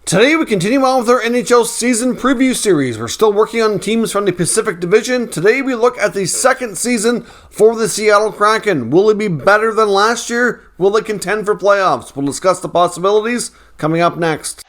Today we continue on with our NHL season preview series. We're still working on teams from the Pacific Division. Today we look at the second season for the Seattle Kraken. Will it be better than last year? Will it contend for playoffs? We'll discuss the possibilities coming up next.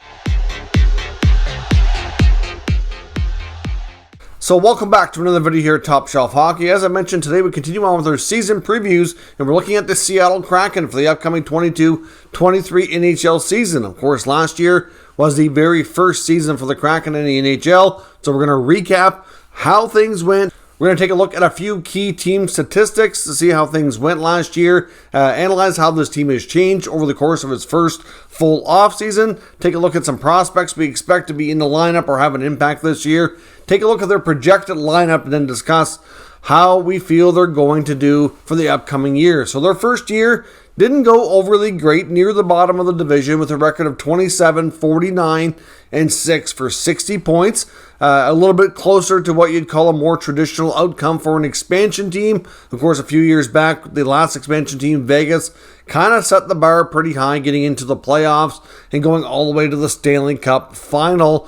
So welcome back to another video here at Top Shelf Hockey. As I mentioned, today we continue on with our season previews, and we're looking at the Seattle Kraken for the upcoming 22-23 NHL season. Of course, last year was the very first season for the Kraken in the NHL, so we're going to recap how things went. We're going to take a look at a few key team statistics to see how things went last year, analyze how this team has changed over the course of its first full offseason, take a look at some prospects we expect to be in the lineup or have an impact this year, take a look at their projected lineup, and then discuss how we feel they're going to do for the upcoming year. So their first year didn't go overly great, near the bottom of the division with a record of 27, 49, and 6 for 60 points. A little bit closer to what you'd call a more traditional outcome for an expansion team. Of course, a few years back, the last expansion team, Vegas, kind of set the bar pretty high, getting into the playoffs and going all the way to the Stanley Cup final,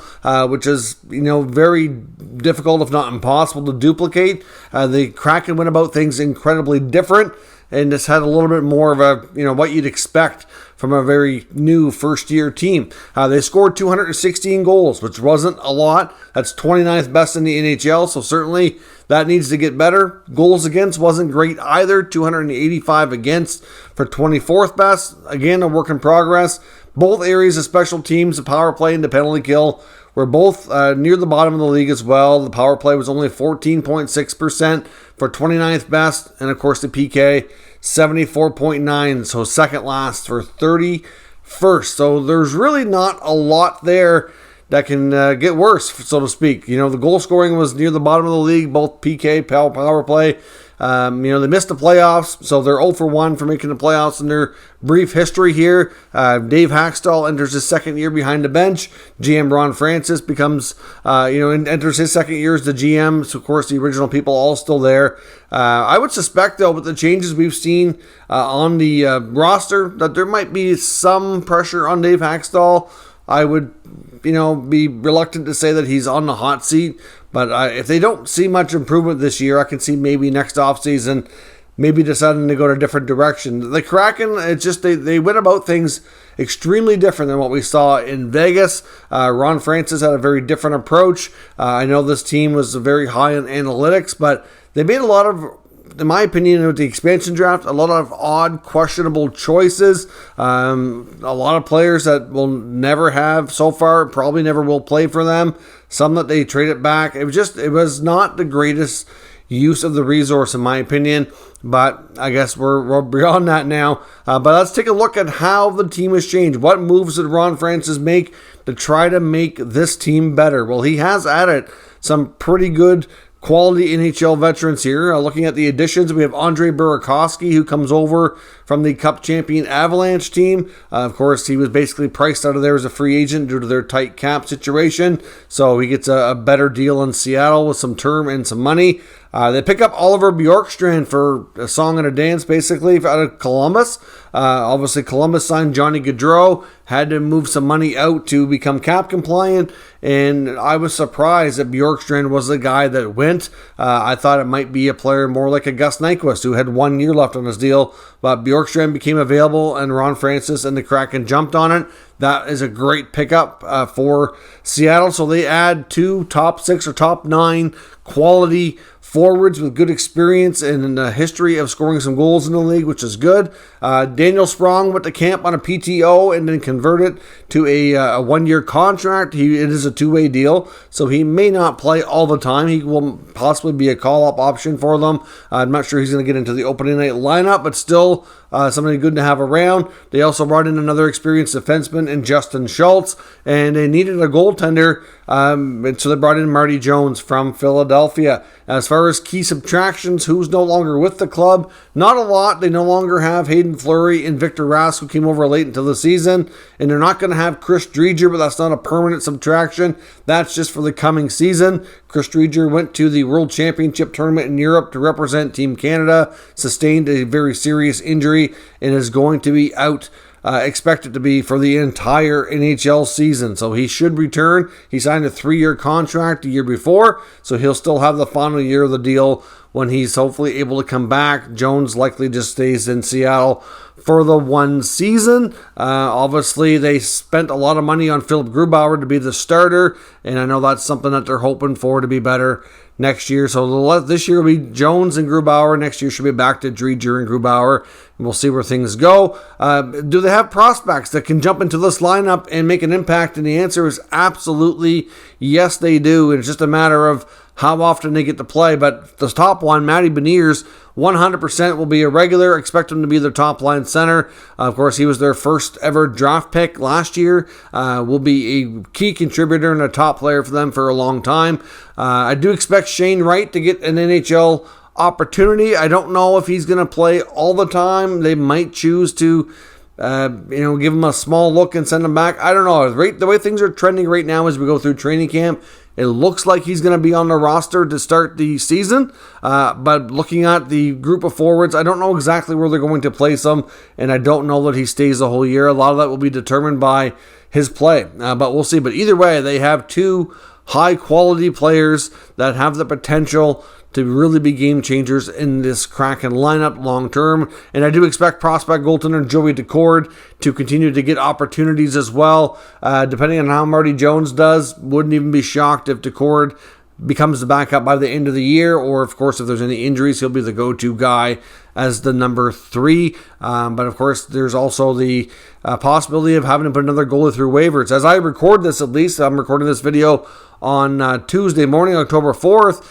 which is, very difficult, if not impossible, to duplicate. The Kraken went about things incredibly different, and just had a little bit more of a, what you'd expect from a very new first-year team. They scored 216 goals, which wasn't a lot. That's 29th best in the NHL, so certainly that needs to get better. Goals against wasn't great either, 285 against for 24th best. Again, a work in progress. Both areas of special teams, the power play and the penalty kill, were both near the bottom of the league as well. The power play was only 14.6% for 29th best. And of course the PK, 74.9, so second last for 31st. So there's really not a lot there that can get worse, so to speak. The goal scoring was near the bottom of the league, both PK, power play. They missed the playoffs, so they're 0 for 1 for making the playoffs in their brief history here. Dave Haxtell enters his second year behind the bench. GM Ron Francis becomes, enters his second year as the GM. So, of course, the original people all still there. I would suspect, though, with the changes we've seen on the roster, that there might be some pressure on Dave Haxtell. I would, be reluctant to say that he's on the hot seat. But if they don't see much improvement this year, I can see maybe next offseason maybe deciding to go to a different direction. The Kraken, it's just they went about things extremely different than what we saw in Vegas. Ron Francis had a very different approach. I know this team was very high in analytics, but they made a lot of, in my opinion, with the expansion draft, a lot of odd, questionable choices. A lot of players that will never have so far, probably never will play for them. Some that they traded back. It was not the greatest use of the resource, in my opinion. But I guess we're beyond that now. But let's take a look at how the team has changed. What moves did Ron Francis make to try to make this team better? Well, he has added some pretty good quality NHL veterans here. Looking at the additions, we have Andrei Burakovsky, who comes over from the Cup champion Avalanche team. Of course, he was basically priced out of there as a free agent due to their tight cap situation. So he gets a better deal in Seattle with some term and some money. They pick up Oliver Bjorkstrand for a song and a dance, basically, out of Columbus. Obviously, Columbus signed Johnny Gaudreau, had to move some money out to become cap compliant, and I was surprised that Bjorkstrand was the guy that went. I thought it might be a player more like a Gus Nyquist, who had 1 year left on his deal, but Bjorkstrand became available, and Ron Francis and the Kraken jumped on it. That is a great pickup for Seattle. So they add 2 top 6 or top 9 quality forwards with good experience and a history of scoring some goals in the league, which is good. Daniel Sprong went to camp on a PTO and then converted to a 1 year contract. It is a 2-way deal, so he may not play all the time. He will possibly be a call-up option for them. I'm not sure he's going to get into the opening night lineup, but still somebody good to have around. They also brought in another experienced defenseman in Justin Schultz, and they needed a goaltender, and so they brought in Marty Jones from Philadelphia. As far as key subtractions, who's no longer with the club, not a lot. They no longer have Hayden Fleury and Victor Rask, who came over late into the season, and they're not going to have Chris Driedger, but that's not a permanent subtraction. That's just for the coming season. Chris Driedger went to the World Championship tournament in Europe to represent Team Canada, sustained a very serious injury, and is going to be out expect it to be for the entire NHL season. So he should return. He signed a 3-year contract the year before, so he'll still have the final year of the deal when he's hopefully able to come back. Jones likely just stays in Seattle for the 1 season. Obviously, they spent a lot of money on Philip Grubauer to be the starter, and I know that's something that they're hoping for to be better next year. So this year will be Jones and Grubauer. Next year should be back to Driedger and Grubauer, and we'll see where things go. Do they have prospects that can jump into this lineup and make an impact? And the answer is absolutely yes, they do. And it's just a matter of how often they get to play. But the top one, Matty Beniers, 100% will be a regular. Expect him to be their top line center. Of course, he was their first ever draft pick last year. Will be a key contributor and a top player for them for a long time. I do expect Shane Wright to get an NHL opportunity. I don't know if he's going to play all the time. They might choose to give him a small look and send him back. I don't know. The way things are trending right now as we go through training camp, it looks like he's going to be on the roster to start the season. But looking at the group of forwards, I don't know exactly where they're going to place him, and I don't know that he stays the whole year. A lot of that will be determined by his play, but we'll see. But either way, they have 2 high-quality players that have the potential to really be game changers in this Kraken lineup long term. And I do expect prospect goaltender Joey Dufour to continue to get opportunities as well. Depending on how Marty Jones does, wouldn't even be shocked if Dufour becomes the backup by the end of the year, or of course if there's any injuries, he'll be the go-to guy as the number 3. But of course there's also the possibility of having to put another goalie through waivers. As I record this, at least I'm recording this video on Tuesday morning, October 4th.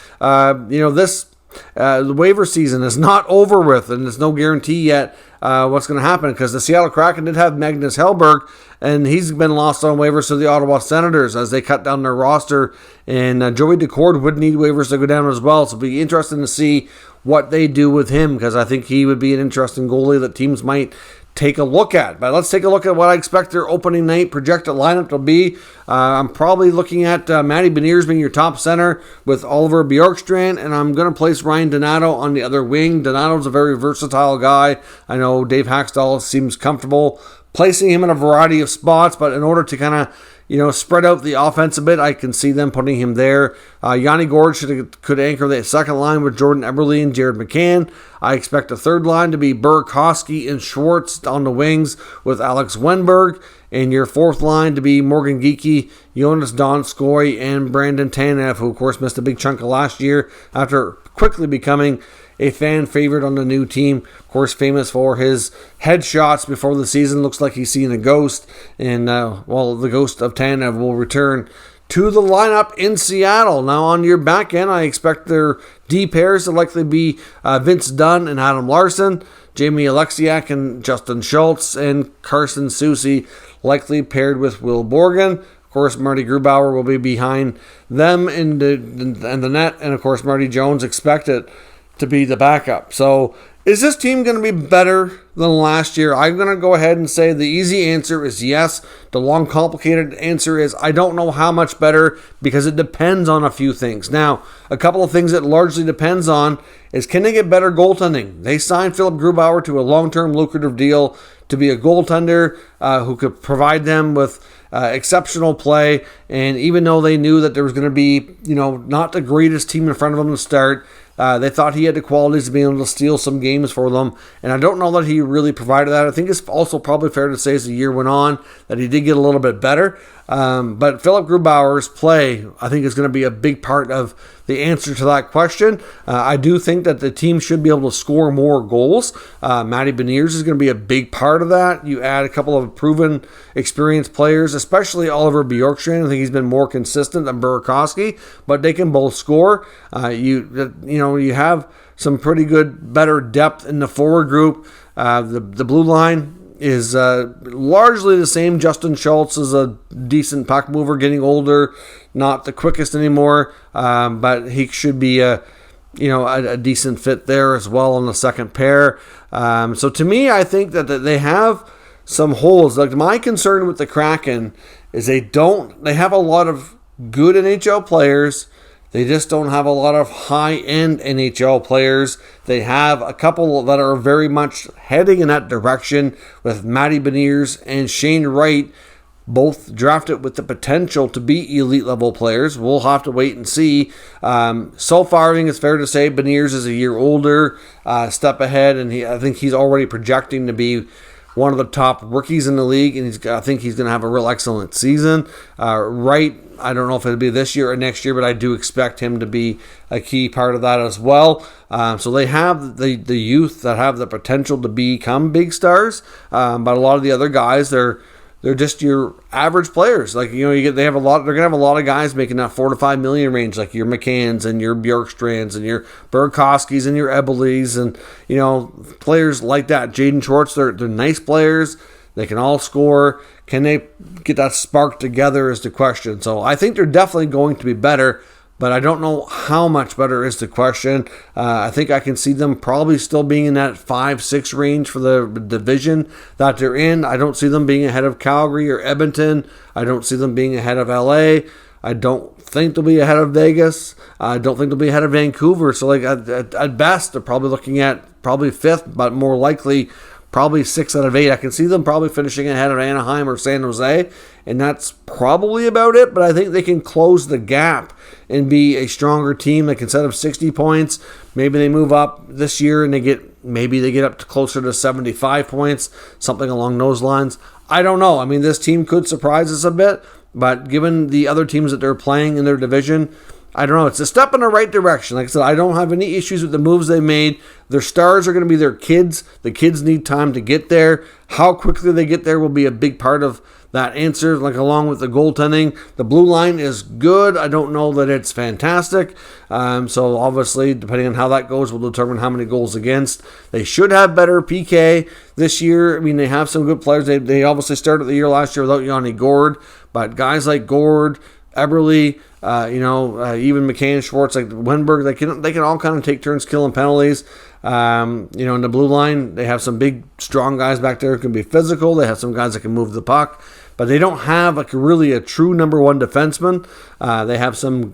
The waiver season is not over with, and there's no guarantee yet what's going to happen, because the Seattle Kraken did have Magnus Hellberg, and he's been lost on waivers to the Ottawa Senators as they cut down their roster, and Joey Dufour would need waivers to go down as well, so it'll be interesting to see what they do with him, because I think he would be an interesting goalie that teams might take a look at. But let's take a look at what I expect their opening night projected lineup to be. I'm probably looking at Matty Beniers being your top center with Oliver Bjorkstrand, and I'm going to place Ryan Donato on the other wing. Donato's a very versatile guy. I know Dave Haxtell seems comfortable placing him in a variety of spots, but in order to kind of spread out the offense a bit, I can see them putting him there. Yanni Gord could anchor the second line with Jordan Eberle and Jared McCann. I expect the third line to be Burakovsky and Schwartz on the wings with Alex Wenberg. And your fourth line to be Morgan Geekie, Jonas Donskoy, and Brandon Tanev, who of course missed a big chunk of last year after quickly becoming a fan favorite on the new team. Of course, famous for his headshots before the season. Looks like he's seeing a ghost. And, the ghost of Tanev will return to the lineup in Seattle. Now, on your back end, I expect their D pairs to likely be Vince Dunn and Adam Larson, Jamie Alexiak and Justin Schultz, and Carson Soucy likely paired with Will Borgen. Of course, Marty Grubauer will be behind them in the net, and of course, Marty Jones expected to be the backup. So is this team going to be better than last year? I'm going to go ahead and say the easy answer is yes. The long, complicated answer is I don't know how much better, because it depends on a few things. Now, a couple of things that largely depends on is, can they get better goaltending? They signed Philip Grubauer to a long-term lucrative deal to be a goaltender who could provide them with exceptional play. And even though they knew that there was going to be, not the greatest team in front of them to start, they thought he had the qualities to be able to steal some games for them, and I don't know that he really provided that. I think it's also probably fair to say as the year went on that he did get a little bit better. But Philip Grubauer's play, I think, is going to be a big part of the answer to that question. I do think that the team should be able to score more goals. Matty Beniers is going to be a big part of that. You add a couple of proven, experienced players, especially Oliver Bjorkstrand. I think he's been more consistent than Burakovsky, but they can both score. You have some pretty good, better depth in the forward group. The blue line is largely the same. Justin Schultz is a decent puck mover, getting older, not the quickest anymore, but he should be a decent fit there as well on the second pair. So to me, I think that they have some holes. Like, my concern with the Kraken is they have a lot of good NHL players They just don't have a lot of high-end NHL players. They have a couple that are very much heading in that direction with Matty Beniers and Shane Wright, both drafted with the potential to be elite level players. We'll have to wait and see. So far, I think it's fair to say Beniers is a year older, step ahead, and I think he's already projecting to be one of the top rookies in the league, and I think he's going to have a real excellent season. Wright, I don't know if it'll be this year or next year, but I do expect him to be a key part of that as well. So they have the youth that have the potential to become big stars, but a lot of the other guys, they're just your average players. Like, they're gonna have a lot of guys making that $4 to $5 million range, like your McCanns and your Bjorkstrands and your Burakovskis and your Eberles and players like that. Jaden Schwartz, they're nice players. They can all score. Can they get that spark together is the question. So I think they're definitely going to be better, but I don't know how much better is the question. I think I can see them probably still being in that 5-6 range for the division that they're in. I don't see them being ahead of Calgary or Edmonton. I don't see them being ahead of LA. I don't think they'll be ahead of Vegas. I don't think they'll be ahead of Vancouver. So at best, they're probably looking at probably 5th, but more likely probably 6 out of 8. I can see them probably finishing ahead of Anaheim or San Jose, and that's probably about it. But I think they can close the gap and be a stronger team. Like, instead of 60 points, maybe they move up this year and they get up to closer to 75 points, something along those lines. I don't know. I mean, this team could surprise us a bit, but given the other teams that they're playing in their division, I don't know. It's a step in the right direction. Like I said, I don't have any issues with the moves they made. Their stars are going to be their kids. The kids need time to get there. How quickly they get there will be a big part of that answer, like along with the goaltending. The blue line is good. I don't know that it's fantastic. So obviously, depending on how that goes, will determine how many goals against. They should have better PK this year. I mean, they have some good players. They obviously started the year last year without Yanni Gourde, but guys like Gourde, Eberle, even McCann, Schwartz, like Wenberg, they can all kind of take turns killing penalties. In the blue line, they have some big, strong guys back there who can be physical. They have some guys that can move the puck, but they don't have really a true number one defenseman. They have some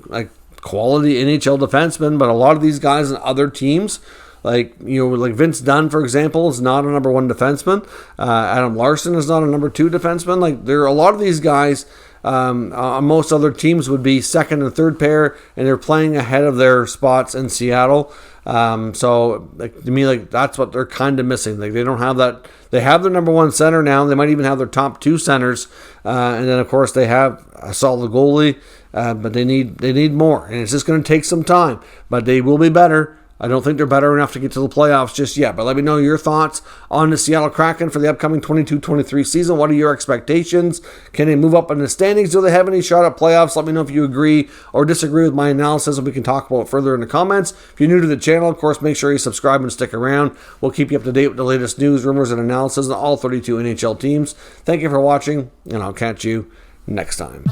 quality NHL defensemen, but a lot of these guys in other teams, like Vince Dunn, for example, is not a number one defenseman. Adam Larson is not a number two defenseman. Like, there are a lot of these guys. Most other teams would be second and third pair, and they're playing ahead of their spots in Seattle. So to me, that's what they're kind of missing. They don't have that. They have their number one center now. They might even have their top 2 centers, and then of course they have a solid goalie. But they need more, and it's just going to take some time. But they will be better. I don't think they're better enough to get to the playoffs just yet. But let me know your thoughts on the Seattle Kraken for the upcoming 22-23 season. What are your expectations? Can they move up in the standings? Do they have any shot at playoffs? Let me know if you agree or disagree with my analysis, and we can talk about it further in the comments. If you're new to the channel, of course, make sure you subscribe and stick around. We'll keep you up to date with the latest news, rumors, and analysis on all 32 NHL teams. Thank you for watching, and I'll catch you next time.